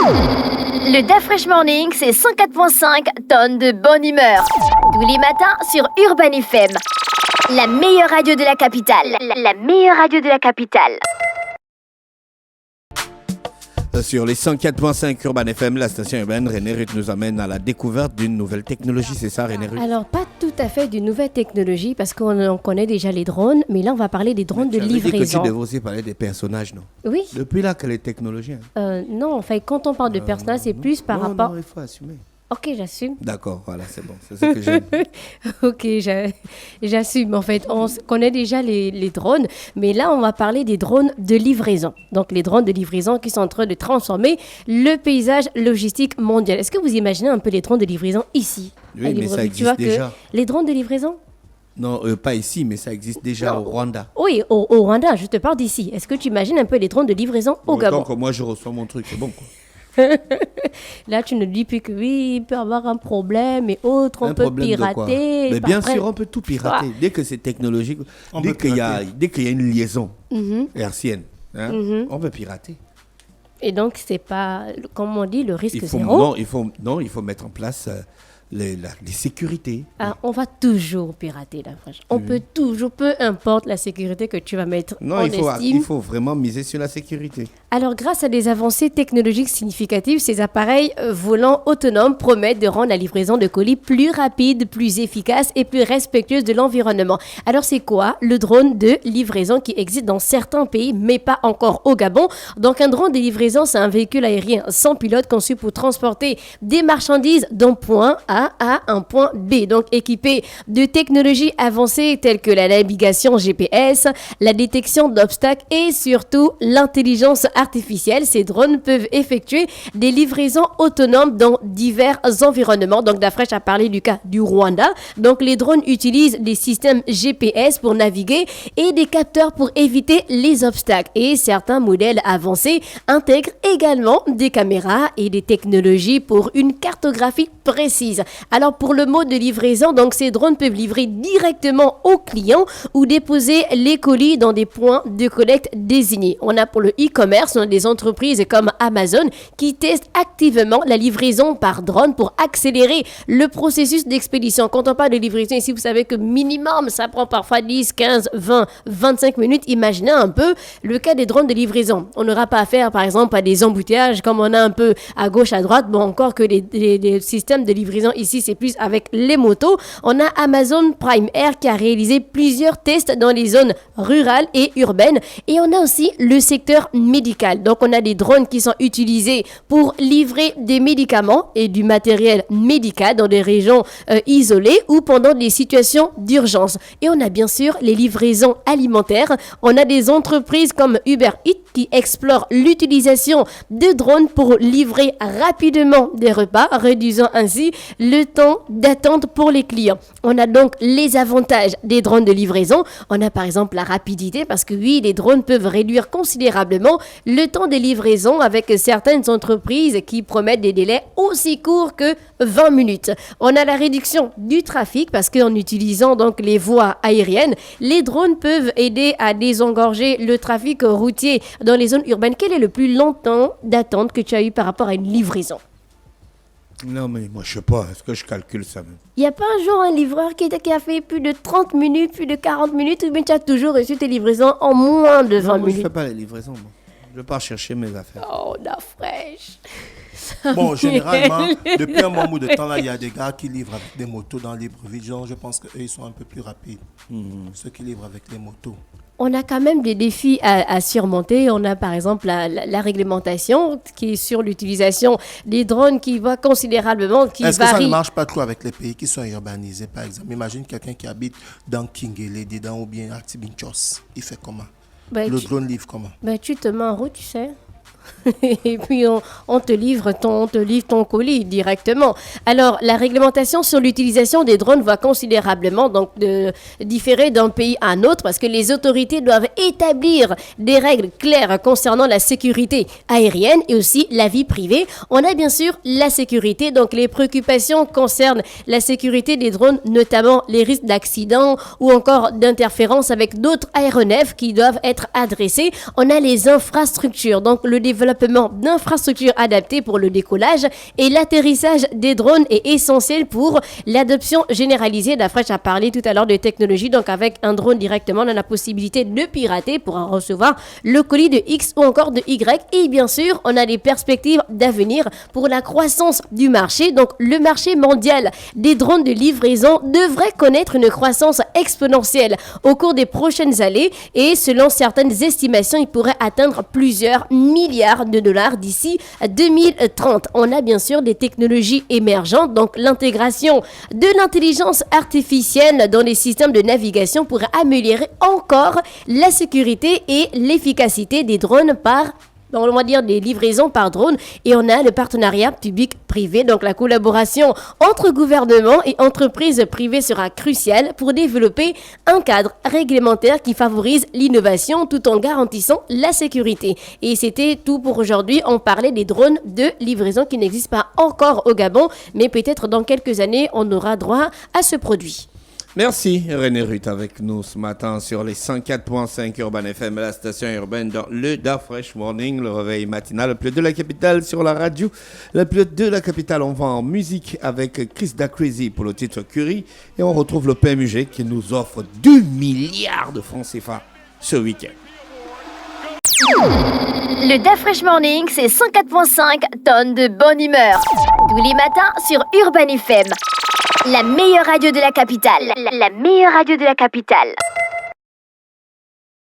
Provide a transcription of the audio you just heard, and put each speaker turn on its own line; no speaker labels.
Le DaFresh Morning, c'est 104.5 tonnes de bonne humeur. Tous les matins sur Urban FM. La meilleure radio de la capitale. La meilleure radio de la capitale.
Sur les 104.5 Urban FM, la station urbaine, René Ruth nous amène à la découverte d'une nouvelle technologie, c'est ça René Ruth?
Alors, pas tout à fait d'une nouvelle technologie, parce qu'on connaît déjà les drones, mais là, on va parler des drones de livraison.
Dit que tu devais aussi parler des personnages, non?
Oui.
Depuis là que les technologies.
Non, en fait, quand on parle de personnages, c'est plus par rapport...
Non, il faut assumer.
Ok, j'assume.
D'accord, voilà, c'est bon, c'est ce que j'aime.
Ok, j'assume. En fait, on connaît déjà les drones, mais là, on va parler des drones de livraison. Donc, les drones de livraison qui sont en train de transformer le paysage logistique mondial. Est-ce que vous imaginez un peu les drones de livraison ici?
Oui, mais ça existe déjà.
Les drones de livraison?
Non, pas ici, mais ça existe déjà au Rwanda.
Oui, au Rwanda, je te parle d'ici. Est-ce que tu imagines un peu les drones de livraison au Gabon?
Donc, moi, je reçois mon truc, c'est bon, quoi.
Là, tu ne dis plus que oui, il peut y avoir un problème et autres, on peut pirater.
Mais bien sûr, on peut tout pirater. Dès que c'est technologique, dès qu'il y a une liaison hertzienne, on peut pirater.
Et donc, c'est pas, comme on dit, le risque zéro.
Non, il faut mettre en place les sécurités.
Ah, on va toujours pirater la fraîche. On peut toujours, peu importe la sécurité que tu vas mettre en estime.
Il faut vraiment miser sur la sécurité.
Alors, grâce à des avancées technologiques significatives, ces appareils volants autonomes promettent de rendre la livraison de colis plus rapide, plus efficace et plus respectueuse de l'environnement. Alors, c'est quoi le drone de livraison qui existe dans certains pays, mais pas encore au Gabon? Donc, un drone de livraison, c'est un véhicule aérien sans pilote conçu pour transporter des marchandises d'un point A à un point B. Donc, équipé de technologies avancées telles que la navigation GPS, la détection d'obstacles et surtout l'intelligence artificielle, ces drones peuvent effectuer des livraisons autonomes dans divers environnements. Donc, DaFresh a parlé du cas du Rwanda. Donc, les drones utilisent des systèmes GPS pour naviguer et des capteurs pour éviter les obstacles. Et certains modèles avancés intègrent également des caméras et des technologies pour une cartographie précise. Alors, pour le mode de livraison, donc, ces drones peuvent livrer directement aux clients ou déposer les colis dans des points de collecte désignés. On a pour le e-commerce, on a des entreprises comme Amazon qui testent activement la livraison par drone pour accélérer le processus d'expédition. Quand on parle de livraison ici, vous savez que minimum, ça prend parfois 10, 15, 20, 25 minutes. Imaginez un peu le cas des drones de livraison. On n'aura pas affaire, par exemple, à des embouteillages comme on a un peu à gauche, à droite. Bon, encore que les systèmes de livraison ici, c'est plus avec les motos. On a Amazon Prime Air qui a réalisé plusieurs tests dans les zones rurales et urbaines. Et on a aussi le secteur médical. Donc, on a des drones qui sont utilisés pour livrer des médicaments et du matériel médical dans des régions isolées ou pendant des situations d'urgence. Et on a bien sûr les livraisons alimentaires. On a des entreprises comme Uber Eats qui explorent l'utilisation de drones pour livrer rapidement des repas, réduisant ainsi le temps d'attente pour les clients. On a donc les avantages des drones de livraison. On a par exemple la rapidité parce que oui, les drones peuvent réduire considérablement le temps de livraison avec certaines entreprises qui promettent des délais aussi courts que 20 minutes. On a la réduction du trafic parce qu'en utilisant donc les voies aériennes, les drones peuvent aider à désengorger le trafic routier dans les zones urbaines. Quel est le plus long temps d'attente que tu as eu par rapport à une livraison?
Non, mais moi, je sais pas. Est-ce que je calcule ça même?
Il n'y a pas un jour un livreur qui a fait plus de 30 minutes, plus de 40 minutes, ou bien tu as toujours reçu tes livraisons en moins de 20 minutes?
Je ne fais pas les livraisons, moi. Je pars chercher mes affaires.
Oh, DaFresh.
Bon, généralement, depuis un bon bout de temps, là, il y a des gars qui livrent avec des motos dans Libreville. Genre, je pense qu'eux, ils sont un peu plus rapides. Ceux qui livrent avec les motos.
On a quand même des défis à surmonter. On a par exemple la réglementation qui est sur l'utilisation des drones qui va considérablement, qui
Est-ce
varie.
que ça ne marche pas trop avec les pays qui sont urbanisés, par exemple? Imagine quelqu'un qui habite dans Kingele, dedans ou bien à Tibinchos. Il fait comment? Le drone livre comment?
Tu te mets en route, tu sais. Et puis on te livre ton colis directement. Alors la réglementation sur l'utilisation des drones va considérablement donc différer d'un pays à un autre parce que les autorités doivent établir des règles claires concernant la sécurité aérienne et aussi la vie privée. On a bien sûr la sécurité, donc les préoccupations concernent la sécurité des drones, notamment les risques d'accident ou encore d'interférence avec d'autres aéronefs qui doivent être adressés. On a les infrastructures, donc le développement développement d'infrastructures adaptées pour le décollage et l'atterrissage des drones est essentiel pour l'adoption généralisée. La Fraîche a parlé tout à l'heure de technologie, donc avec un drone directement, on a la possibilité de pirater pour en recevoir le colis de X ou encore de Y. Et bien sûr, on a des perspectives d'avenir pour la croissance du marché. Donc, le marché mondial des drones de livraison devrait connaître une croissance exponentielle au cours des prochaines années et selon certaines estimations, il pourrait atteindre plusieurs milliards de dollars d'ici 2030. On a bien sûr des technologies émergentes, donc l'intégration de l'intelligence artificielle dans les systèmes de navigation pourrait améliorer encore la sécurité et l'efficacité des drones on va dire des livraisons par drone, et on a le partenariat public-privé, donc la collaboration entre gouvernements et entreprises privées sera cruciale pour développer un cadre réglementaire qui favorise l'innovation tout en garantissant la sécurité. Et c'était tout pour aujourd'hui. On parlait des drones de livraison qui n'existent pas encore au Gabon, mais peut-être dans quelques années, on aura droit à ce produit.
Merci René Ruth avec nous ce matin sur les 104.5 Urban FM, la station urbaine dans le Da Fresh Morning, le réveil matinal, le plus de la capitale sur la radio. Le plus de la capitale, on va en musique avec Chris Da Crazy pour le titre Curie et on retrouve le PMUG qui nous offre 2 milliards de francs CFA ce week-end.
Le Da Fresh Morning, c'est 104.5 tonnes de bonne humeur. Tous les matins sur Urban FM. La meilleure radio de la capitale. La meilleure radio de la capitale.